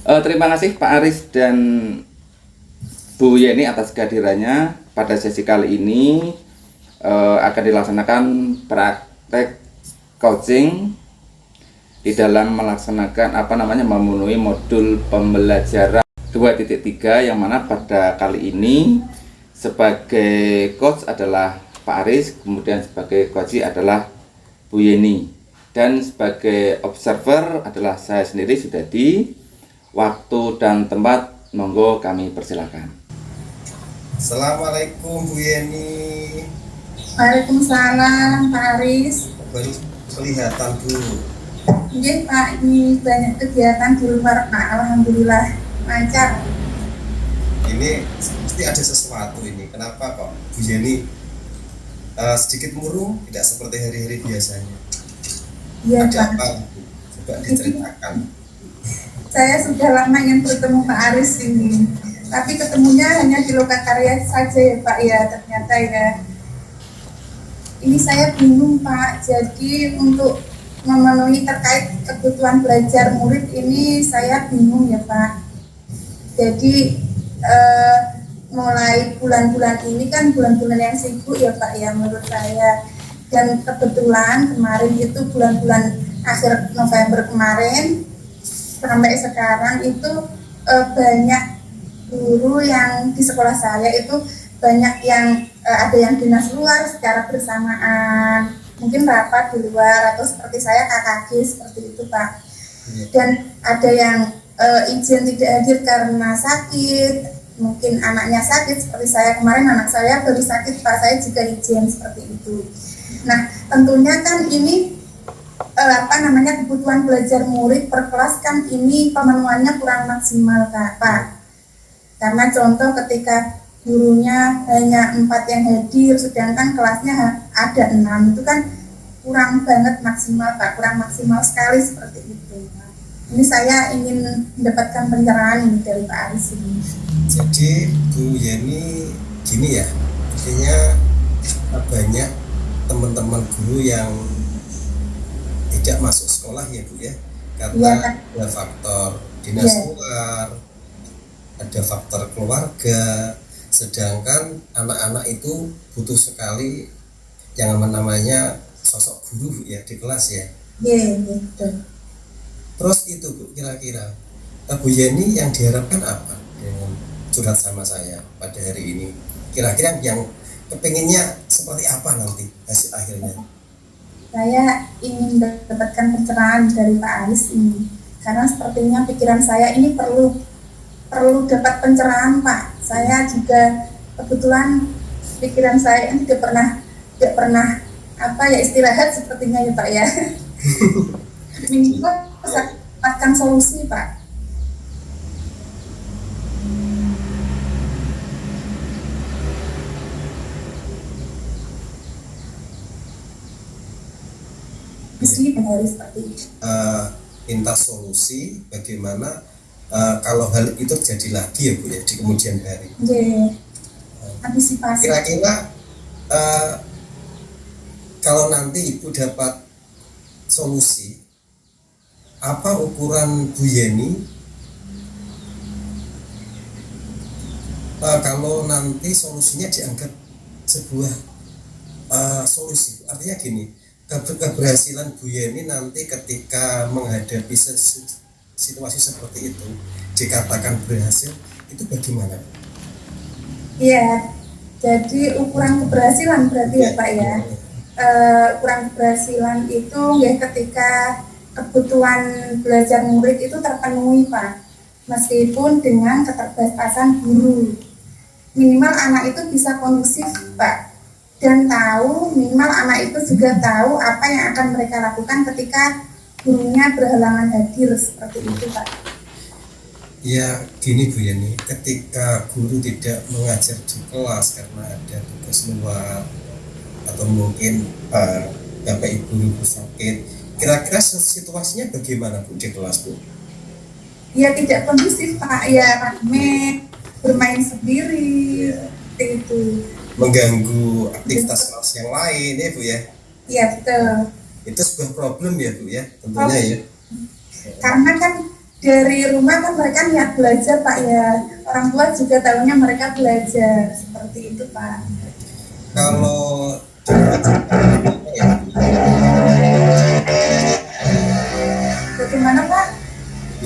Terima kasih Pak Aris dan Bu Yeni atas kehadirannya. Pada sesi kali ini akan dilaksanakan praktek coaching di dalam melaksanakan memenuhi modul pembelajaran 2.3, yang mana pada kali ini sebagai coach adalah Pak Aris, kemudian sebagai coach adalah Bu Yeni, dan sebagai observer adalah saya sendiri, Sudadi. Waktu dan tempat monggo kami persilakan. Assalamualaikum Bu Yeni. Waalaikumsalam Pak Aris. Baru kelihatan Bu. Iya Pak, ini banyak kegiatan di luar Pak. Alhamdulillah lancar. Ini pasti ada sesuatu ini. Kenapa kok Bu Yeni sedikit murung, tidak seperti hari-hari biasanya? Iya Ada Pak. apa Bu? Coba diceritakan. Saya sudah lama ingin bertemu Pak Aris ini, tapi ketemunya hanya di Lokakarya saja ya Pak ya, ternyata ya. Ini saya bingung Pak, jadi untuk memenuhi terkait kebutuhan belajar murid ini saya bingung ya Pak. Jadi mulai bulan-bulan ini kan bulan-bulan yang sibuk ya Pak ya menurut saya. Dan kebetulan kemarin itu bulan-bulan akhir November kemarin sampai sekarang itu banyak guru yang di sekolah saya itu banyak yang ada yang dinas luar secara bersamaan, mungkin rapat di luar, atau seperti saya KKG seperti itu Pak. Dan ada yang izin tidak hadir karena sakit, mungkin anaknya sakit seperti saya kemarin, anak saya baru sakit Pak, saya juga izin seperti itu. Nah tentunya kan ini kebutuhan belajar murid per kelas kan ini pemenuhannya kurang maksimal Pak. Karena contoh ketika gurunya hanya 4 yang hadir sedangkan kelasnya ada 6, itu kan kurang banget maksimal Pak, kurang maksimal sekali seperti itu Pak. Ini saya ingin mendapatkan pencerahan ini dari Pak Aris ini. Jadi Bu Yeni gini ya, artinya banyak teman-teman guru yang tidak masuk sekolah ya Bu ya, karena ada faktor dinas luar, ada faktor keluarga, sedangkan anak-anak itu butuh sekali yang namanya sosok guru ya di kelas ya. Iya, betul. Terus itu Bu, kira-kira Bu Yeni yang diharapkan apa dengan curhat sama saya pada hari ini? Kira-kira yang kepinginnya seperti apa nanti hasil akhirnya? Saya ingin mendapatkan pencerahan dari Pak Aris ini, karena sepertinya pikiran saya ini perlu dapat pencerahan Pak. Saya juga kebetulan pikiran saya ini tidak pernah istirahat sepertinya ya Pak ya. Minimal bisa dapatkan solusi Pak. Minta solusi bagaimana kalau hal itu terjadi lagi ya Bu ya di kemudian hari. Antisipasi. Kira-kira kalau nanti Ibu dapat solusi, apa ukuran Bu Yeni kalau nanti solusinya dianggap sebuah solusi? Artinya gini, keberhasilan Bu Yeni nanti ketika menghadapi situasi seperti itu dikatakan berhasil, itu bagaimana? Iya, jadi ukuran keberhasilan berarti ya Pak ya. Ukuran keberhasilan itu ya ketika kebutuhan belajar murid itu terpenuhi Pak, meskipun dengan keterbatasan guru. Minimal anak itu bisa kondusif Pak, dan tahu, minimal anak itu juga tahu apa yang akan mereka lakukan ketika gurunya berhalangan hadir, seperti itu Pak. Ya gini Bu Yeni, ketika guru tidak mengajar di kelas karena ada tugas luar atau mungkin Bapak Ibu sakit, kira-kira situasinya bagaimana Bu di kelas Bu? Ya tidak kondusif Pak, ya rame, bermain sendiri, seperti itu. Mengganggu aktivitas kelas yang lain ya Bu ya? Iya betul. Itu sebuah problem ya Bu ya, tentunya ya. Karena kan dari rumah kan mereka niat belajar Pak ya, orang tua juga tahunya mereka belajar seperti itu Pak. Kalau ya, Bagaimana Pak?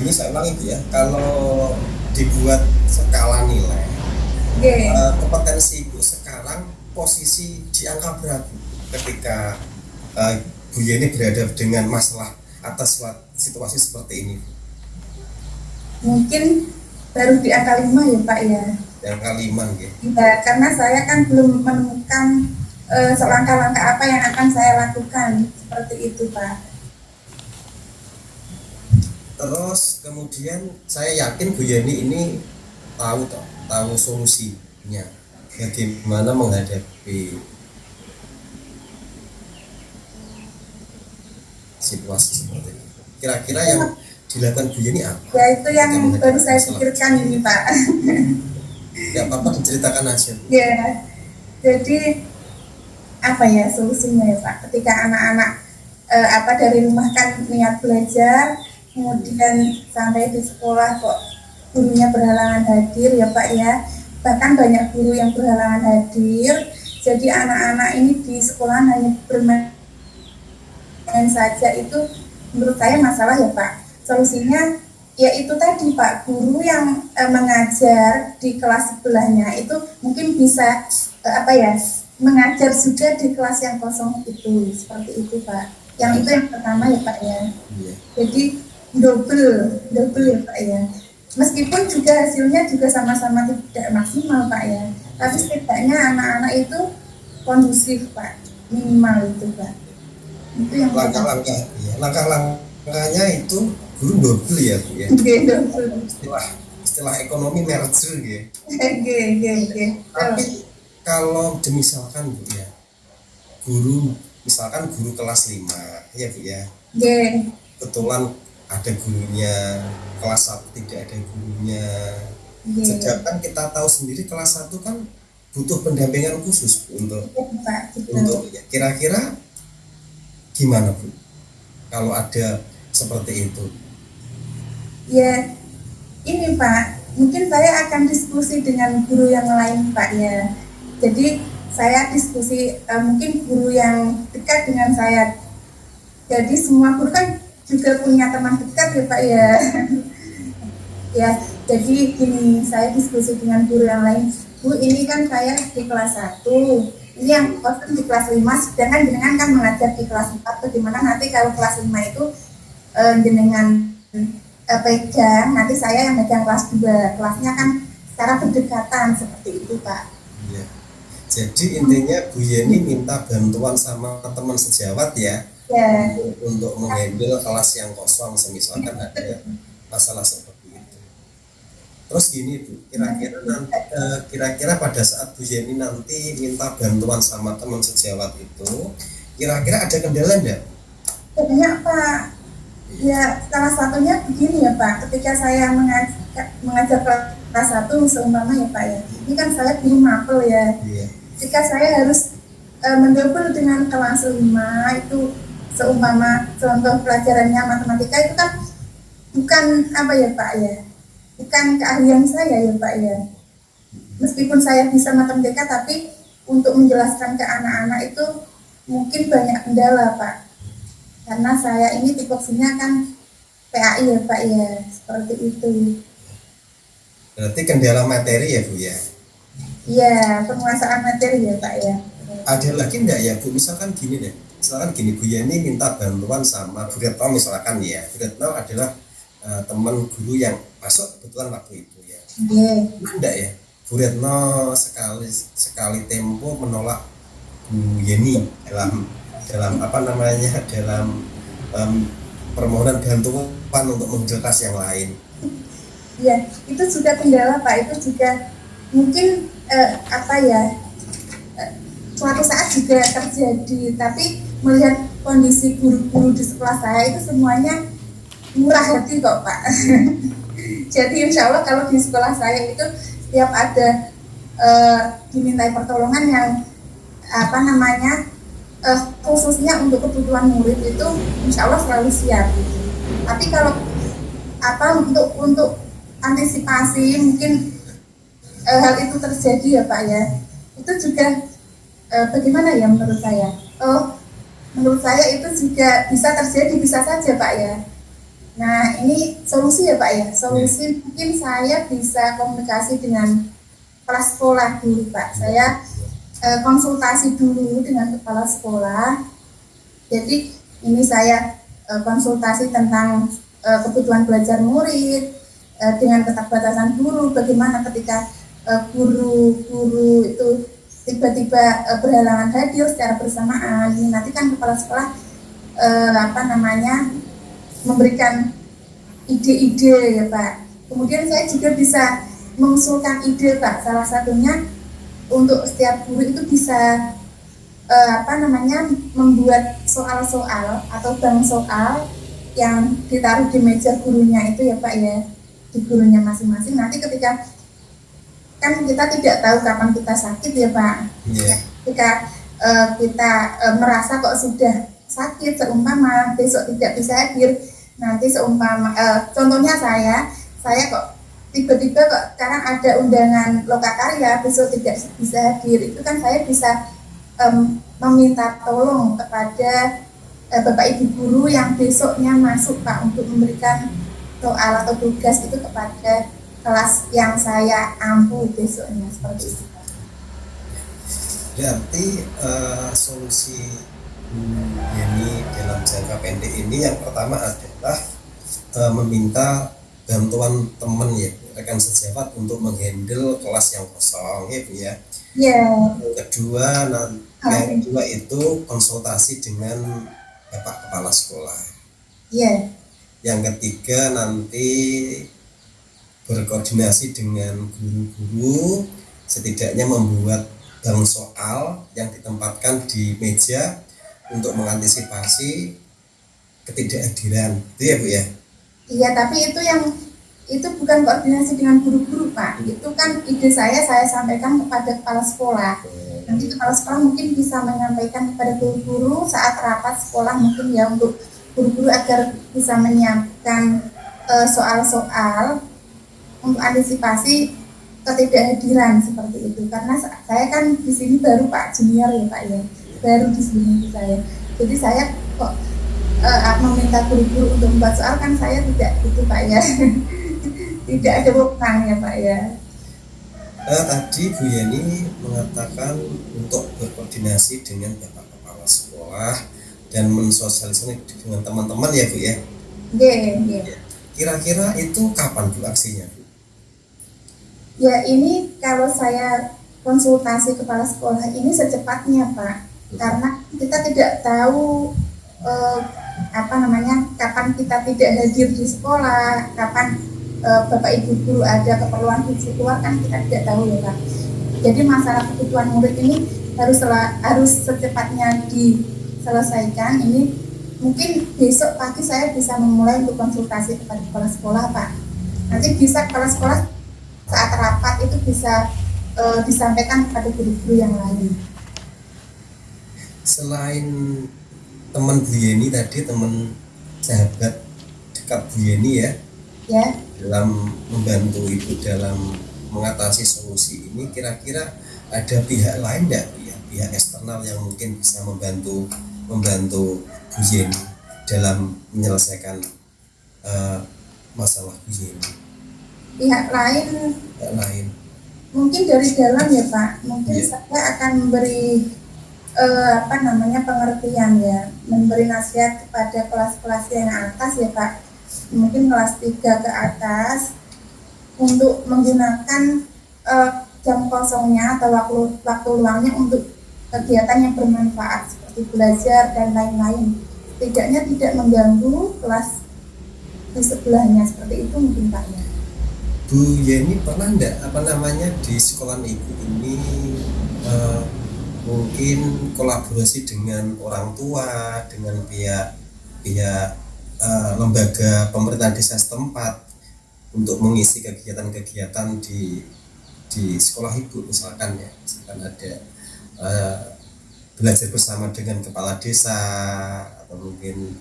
ini saya ulangi Bu ya, kalau dibuat skala nilai, Oke. kompetensi Ibu sekarang posisi di angka berapa ketika Bu Yeni berada dengan masalah atas situasi seperti ini? Mungkin baru di angka 5 ya Pak ya. Di angka 5 ya. Ya, karena saya kan belum menemukan selangkah-langkah apa yang akan saya lakukan seperti itu Pak. Terus kemudian saya yakin Bu Yeni ini tahu solusinya bagaimana menghadapi situasi seperti ini. Kira-kira yang dilakukan Bu Yeni apa? Ya itu yang baru saya pikirkan ini Pak. Ya apa-apa diceritakan aja. Ya, jadi apa ya solusinya ya Pak? Ketika anak-anak dari rumah kan niat belajar, kemudian sampai di sekolah kok gurunya berhalangan hadir ya Pak ya. Bahkan banyak guru yang berhalangan hadir. Jadi anak-anak ini di sekolah hanya bermain saja, itu menurut saya masalah ya Pak. Solusinya ya itu tadi Pak, guru yang mengajar di kelas sebelahnya itu mungkin bisa mengajar juga di kelas yang kosong itu, seperti itu Pak. Yang itu yang pertama ya Pak ya. Jadi double ya Pak ya. Meskipun juga hasilnya juga sama-sama tidak maksimal Pak ya, tapi setidaknya anak-anak itu kondusif Pak, minimal itu Pak. Itu yang langkah-langkahnya itu guru double ya Bu ya. Istilah ekonomi merger ya. Tapi kalau misalkan Bu ya, misalkan guru kelas 5 ya Bu ya. Kebetulan ada gurunya, kelas 1 tidak ada gurunya. Sedangkan kita tahu sendiri kelas 1 kan butuh pendampingan khusus untuk ya. Kira-kira gimana Bu kalau ada seperti itu? Ya ini Pak, mungkin saya akan diskusi dengan guru yang lain Pak ya. Jadi saya diskusi mungkin guru yang dekat dengan saya. Jadi semua guru kan juga punya teman dekat ya Pak ya. Ya, jadi gini, saya diskusi dengan guru yang lain. Bu, ini kan saya di kelas 1, ini yang kosong di kelas 5, sedangkan jenengan kan mengajar di kelas 4, bagaimana nanti kalau kelas 5 itu jenengan pegang, nanti saya yang megang kelas 2, kelasnya kan secara berdekatan, seperti itu Pak. Iya. Jadi intinya Bu Yeni minta bantuan sama teman sejawat ya, untuk menghandle kelas yang kosong, misalkan ada masalah seperti itu. Terus gini Bu, kira-kira pada saat Bu Yeni nanti minta bantuan sama teman sejawat itu, kira-kira ada kendala enggak? Banyak Pak. Ya, salah satunya begini ya Pak, ketika saya mengajar kelas 1 seumpama ya Pak ya, ini kan saya guru mapel ya. Jika saya harus mendouble dengan kelas 5 itu, seumpama contoh pelajarannya matematika itu kan bukan apa ya Pak ya, bukan keahlian saya ya Pak ya. Meskipun saya bisa matematika, tapi untuk menjelaskan ke anak-anak itu mungkin banyak kendala Pak, karena saya ini tupoksinya kan PAI ya Pak ya, seperti itu. Berarti kendala materi ya Bu ya? Iya, penguasaan materi ya Pak ya. Ada lagi enggak ya Bu, misalkan gini deh, misalkan gini, Bu Yeni minta bantuan sama Bu Retno misalkan ya. Bu Retno adalah teman guru yang masuk kebetulan waktu itu ya. Enggak ya, Bu Retno sekali tempo menolak Bu Yeni dalam permohonan bantuan untuk menjelaskan yang lain. Ya, itu juga kendala Pak, itu juga mungkin suatu saat juga terjadi, tapi melihat kondisi guru-guru di sekolah saya itu semuanya murah hati kok Pak. Jadi insya Allah kalau di sekolah saya itu setiap ada dimintai pertolongan yang khususnya untuk kebutuhan murid itu insya Allah selalu siap gitu. Tapi kalau untuk antisipasi mungkin hal itu terjadi ya Pak ya, itu juga bagaimana ya menurut saya? Menurut saya itu juga bisa terjadi, bisa saja Pak ya. Nah ini solusi ya Pak ya, solusi mungkin saya bisa komunikasi dengan kepala sekolah dulu Pak. Saya konsultasi dulu dengan kepala sekolah. Jadi ini saya konsultasi tentang kebutuhan belajar murid dengan keterbatasan guru. Bagaimana ketika guru-guru itu tiba-tiba berhalangan hadir secara bersamaan. Ini nanti kan kepala sekolah memberikan ide-ide ya Pak. Kemudian saya juga bisa mengusulkan ide Pak. Salah satunya untuk setiap guru itu bisa membuat soal-soal atau bank soal yang ditaruh di meja gurunya itu ya Pak ya, di gurunya masing-masing. Nanti ketika kan kita tidak tahu kapan kita sakit ya Pak. Ketika kita merasa kok sudah sakit, seumpama besok tidak bisa hadir, nanti seumpama contohnya saya kok tiba-tiba kok sekarang ada undangan lokakarya, besok tidak bisa hadir, itu kan saya bisa meminta tolong kepada Bapak Ibu guru yang besoknya masuk Pak untuk memberikan soal atau tugas itu kepada kelas yang saya ampu besoknya, seperti itu. Berarti solusi ini dalam jangka pendek ini yang pertama adalah meminta bantuan teman ya, rekan sejawat untuk menghandle kelas yang kosong ya Bu ya. Yang kedua itu konsultasi dengan Bapak Kepala Sekolah. Yang ketiga nanti berkoordinasi dengan guru-guru, setidaknya membuat bank soal yang ditempatkan di meja untuk mengantisipasi ketidakhadiran. Itu ya Bu ya? Iya, tapi itu bukan koordinasi dengan guru-guru Pak. Itu kan ide saya sampaikan kepada kepala sekolah. Nanti kepala sekolah mungkin bisa menyampaikan kepada guru-guru saat rapat sekolah mungkin ya, untuk guru-guru agar bisa menyiapkan soal-soal untuk antisipasi ketidakhadiran seperti itu. Karena saya kan di sini baru Pak, junior ya Pak ya, baru di sini saya. Jadi saya kok meminta guru-guru untuk membuat soal, kan saya tidak itu Pak ya. Tidak ada wewenang ya Pak ya. Tadi Bu Yeni mengatakan untuk berkoordinasi dengan Bapak Kepala Sekolah dan mensosialisasikan dengan teman-teman ya Bu ya. Kira-kira itu kapan Bu aksinya Bu? Ya ini kalau saya konsultasi kepala sekolah ini secepatnya Pak, karena kita tidak tahu kapan kita tidak hadir di sekolah, kapan Bapak Ibu guru ada keperluan khusus keluar, kan kita tidak tahu ya Pak. Jadi masalah kebutuhan murid ini harus secepatnya diselesaikan. Ini mungkin besok pagi saya bisa memulai untuk konsultasi kepada kepala sekolah Pak. Nanti bisa kepala sekolah saat rapat itu bisa disampaikan kepada guru-guru yang lain. Selain teman Bu Yeni tadi, teman sahabat dekat Bu Yeni ya, dalam membantu Ibu dalam mengatasi solusi ini, kira-kira ada pihak lain nggak ya, pihak eksternal yang mungkin bisa membantu Bu Yeni dalam menyelesaikan masalah Bu Yeni? Pihak lain mungkin dari dalam ya Pak, mungkin saya akan memberi pengertian ya, memberi nasihat kepada kelas-kelas yang atas ya Pak, mungkin kelas 3 ke atas, untuk menggunakan jam kosongnya atau waktu luangnya untuk kegiatan yang bermanfaat seperti belajar dan lain-lain, setidaknya tidak mengganggu kelas di sebelahnya, seperti itu mungkin Pak ya. Bu Yeni pernah enggak di sekolah Ibu ini mungkin kolaborasi dengan orang tua, dengan pihak lembaga pemerintah desa setempat untuk mengisi kegiatan-kegiatan di sekolah Ibu, misalkan ada belajar bersama dengan kepala desa atau mungkin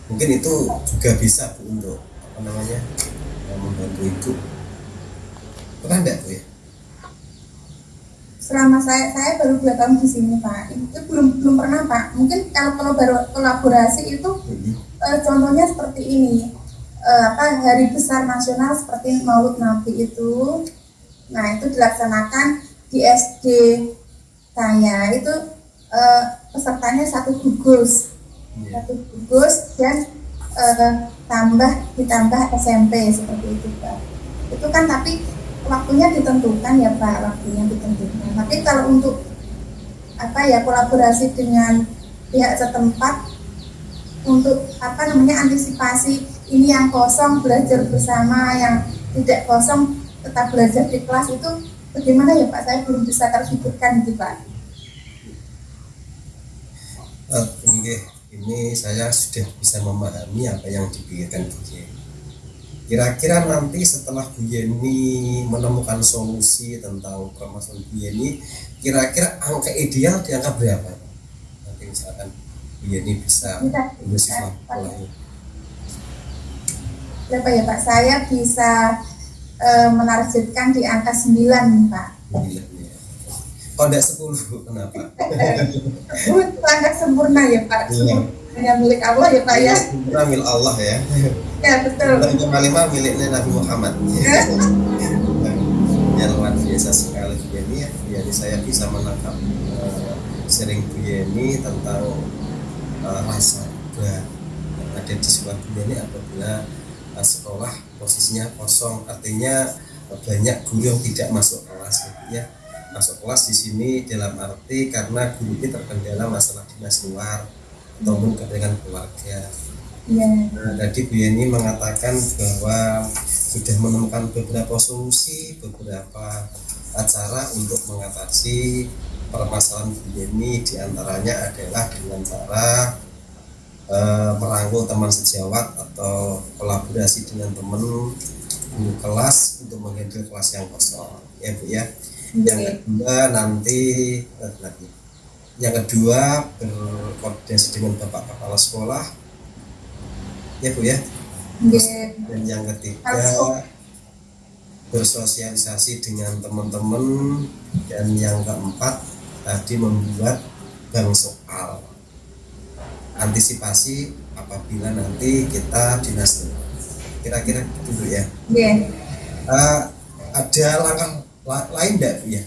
Mungkin itu juga bisa Bu untuk apa namanya membantu Ibu. Pernah enggak Bu ya? Selama saya baru 2 tahun di sini Pak, itu belum pernah Pak. Mungkin kalau baru kolaborasi itu contohnya seperti ini, hari besar nasional seperti Maulud Nabi itu, nah itu dilaksanakan di SD saya itu, pesertanya satu gugus dan ditambah SMP seperti itu Pak. Itu kan tapi waktunya ditentukan ya Pak, Tapi kalau untuk kolaborasi dengan pihak setempat untuk antisipasi ini yang kosong belajar bersama, yang tidak kosong tetap belajar di kelas itu bagaimana ya Pak? Saya belum bisa terfikirkan gitu Pak. Oke, ini saya sudah bisa memahami apa yang dipikirkan Bu Yeni. Kira-kira nanti setelah Bu Yeni menemukan solusi tentang permasalahan Bu Yeni, kira-kira angka ideal di angka berapa? Nanti misalkan Bu Yeni bisa mengisi waktu. Berapa ya Pak? Saya bisa menargetkan di angka 9 Pak. 9 ya. Kok enggak 10? Kenapa? Angka sempurna ya Pak. Hanya milik Allah ya Pak ya. Sempurna milik Allah ya. Ya betul. Dan kalimat miliknya Nabi Muhammad. Ya luar biasa sekali Bu Yeni ya. Jadi saya bisa menangkap sharing Bu Yeni tentang rasa yang ada di sekolah Bu Yeni apabila sekolah posisinya kosong, artinya banyak guru yang tidak masuk kelas ya. Masuk kelas di sini dalam arti karena guru ini terkendala masalah dinas luar ataupun dengan keluarga. Tadi Bu Yeni mengatakan bahwa sudah menemukan beberapa solusi, beberapa cara untuk mengatasi permasalahan Bu Yeni, diantaranya adalah dengan cara merangkul teman sejawat atau kolaborasi dengan teman guru kelas untuk menghandle kelas yang kosong ya Bu ya. Yang kedua berkoordinasi dengan Bapak Kepala Sekolah ya Bu ya. Dan yang ketiga bersosialisasi dengan teman-teman, dan yang keempat tadi membuat bank soal antisipasi apabila nanti kita dinas. Kira-kira gitu ya. Ada langkah lain enggak ya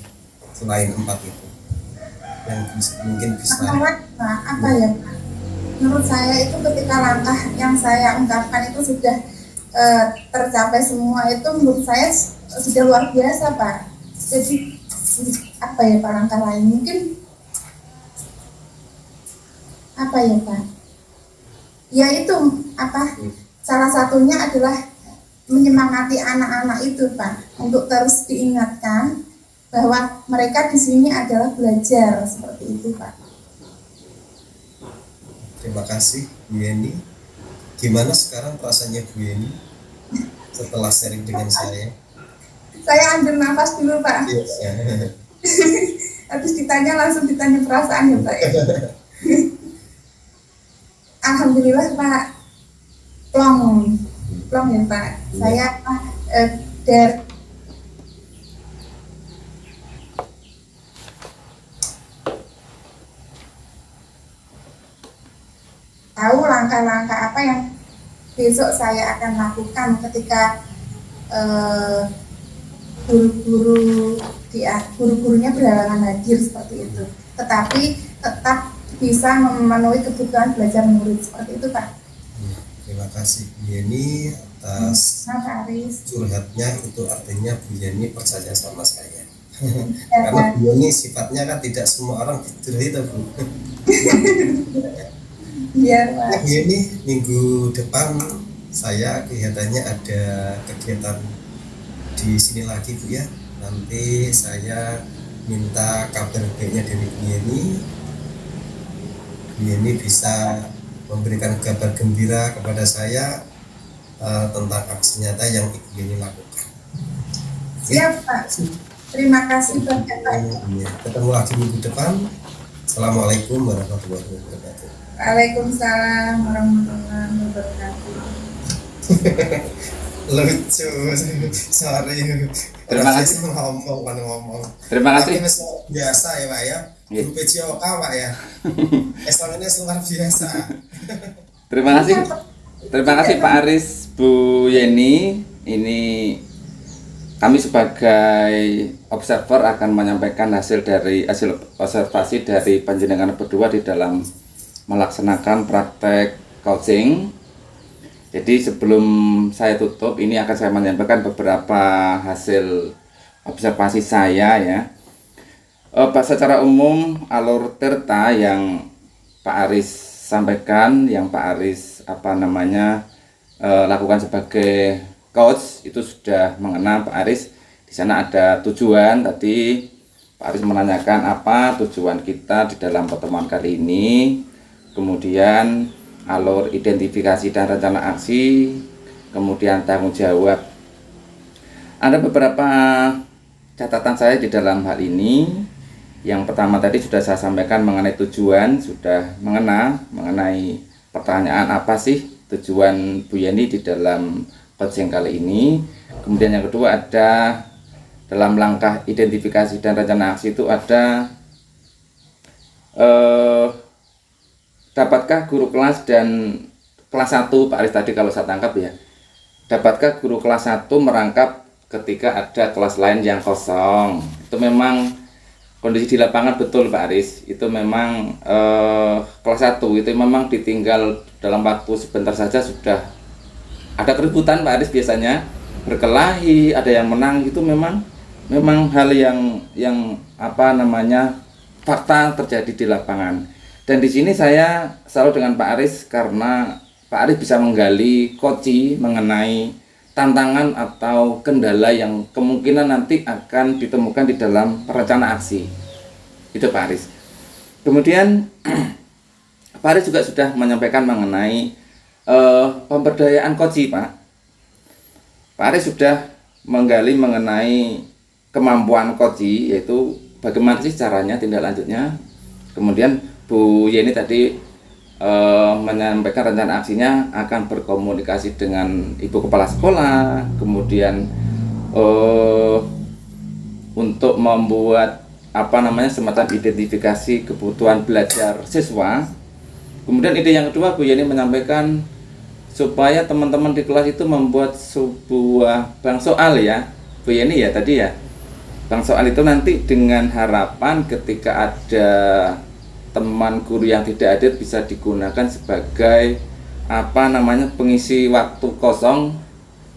selain 4 itu yang mungkin bisa apa ya Pak? Menurut saya itu ketika langkah yang saya ungkapkan itu sudah tercapai semua, itu menurut saya sudah luar biasa Pak. Jadi apa ya Pak langkah lain? Mungkin apa ya Pak? Ya itu salah satunya adalah menyemangati anak-anak itu Pak untuk terus diingatkan bahwa mereka di sini adalah belajar seperti itu Pak. Terima kasih Bu Yeni. Gimana sekarang perasaannya Bu Yeni setelah sharing dengan saya? Saya ambil nafas dulu Pak. Habis ditanya langsung ditanya perasaan ya Pak. Alhamdulillah Pak. Plong ya Pak. Saya tahu langkah-langkah apa yang besok saya akan lakukan ketika guru-gurunya berhalangan hadir seperti itu, tetapi tetap bisa memenuhi kebutuhan belajar murid seperti itu Pak. Terima kasih Bu Yeni atas curhatnya, itu artinya Bu Yeni percaya sama saya. Karena Bu Yeni sifatnya kan tidak semua orang tidur itu Bu. Iya Pak. Bu Yeni, minggu depan saya kelihatannya ada kegiatan di sini lagi Bu ya. Nanti saya minta kabar baiknya dari Bu Yeni. Bu Yeni bisa memberikan kabar gembira kepada saya tentang aksi nyata yang Ibu Yeni lakukan. Siap Pak. Terima kasih banyak Pak. Ketemu lagi minggu depan. Assalamualaikum warahmatullahi wabarakatuh. Waalaikumsalam warahmatullahi wabarakatuh. Lucu, sorry. Terima kasih. Ngomong. Terima kasih. Tapi biasa ya Pak ya. Iya. Guru PJOK Pak ya. Esonnya luar biasa. Terima kasih. Terima kasih Pak Aris, Bu Yeni. Ini kami sebagai observer akan menyampaikan hasil observasi dari panjenengan berdua di dalam melaksanakan praktek coaching. Jadi sebelum saya tutup, ini akan saya menyampaikan beberapa hasil observasi saya ya. Secara umum alur tirta yang Pak Aris sampaikan, yang Pak Aris lakukan sebagai coach itu sudah mengena Pak Aris. Di sana ada tujuan tadi. Pak Aris menanyakan apa tujuan kita di dalam pertemuan kali ini. Kemudian alur identifikasi dan rencana aksi, kemudian tanggung jawab. Ada beberapa catatan saya di dalam hal ini. Yang pertama tadi sudah saya sampaikan mengenai tujuan, sudah mengenai pertanyaan apa sih tujuan Bu Yeni di dalam coaching kali ini. Kemudian yang kedua ada dalam langkah identifikasi dan rencana aksi itu ada dapatkah guru kelas dan kelas 1 Pak Aris tadi kalau saya tangkap ya, dapatkah guru kelas 1 merangkap ketika ada kelas lain yang kosong? Itu memang kondisi di lapangan betul Pak Aris. Itu memang kelas 1 itu memang ditinggal dalam waktu sebentar saja sudah ada keributan Pak Aris, biasanya berkelahi, ada yang menang. Itu memang hal yang fakta terjadi di lapangan. Dan di sini saya selalu dengan Pak Aris karena Pak Aris bisa menggali koci mengenai tantangan atau kendala yang kemungkinan nanti akan ditemukan di dalam perencanaan aksi. Itu Pak Aris. Kemudian Pak Aris juga sudah menyampaikan mengenai pemberdayaan koci, Pak. Pak Aris sudah menggali mengenai kemampuan koci, yaitu bagaimana sih caranya, tindak lanjutnya. Kemudian Bu Yeni tadi menyampaikan rencana aksinya akan berkomunikasi dengan Ibu Kepala Sekolah, kemudian untuk membuat semacam identifikasi kebutuhan belajar siswa. Kemudian ide yang kedua, Bu Yeni menyampaikan supaya teman-teman di kelas itu membuat sebuah bank soal ya, Bu Yeni ya tadi ya. Bank soal itu nanti dengan harapan ketika ada teman guru yang tidak hadir bisa digunakan sebagai pengisi waktu kosong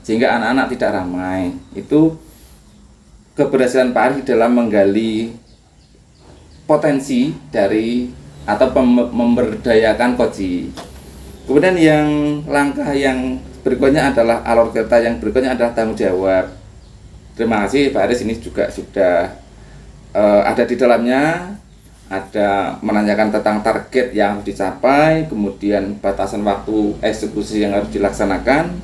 sehingga anak-anak tidak ramai. Itu keberhasilan Pak Aris dalam menggali potensi dari atau memberdayakan koci. Kemudian yang langkah yang berikutnya adalah alur kereta, yang berikutnya adalah tanggung jawab. Terima kasih Pak Aris, ini juga sudah ada di dalamnya. Ada menanyakan tentang target yang harus dicapai, kemudian batasan waktu eksekusi yang harus dilaksanakan.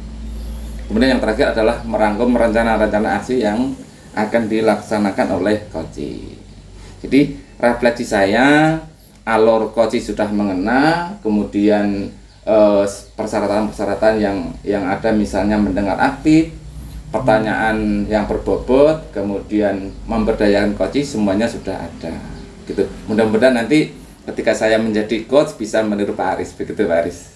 Kemudian yang terakhir adalah merangkum rencana-rencana aksi yang akan dilaksanakan oleh koci. Jadi refleksi saya, alur koci sudah mengena, kemudian persyaratan-persyaratan yang ada misalnya mendengar aktif, pertanyaan yang berbobot, kemudian memberdayakan koci, semuanya sudah ada. Gitu. Mudah-mudahan nanti ketika saya menjadi coach bisa meniru Pak Aris, begitu Pak Aris.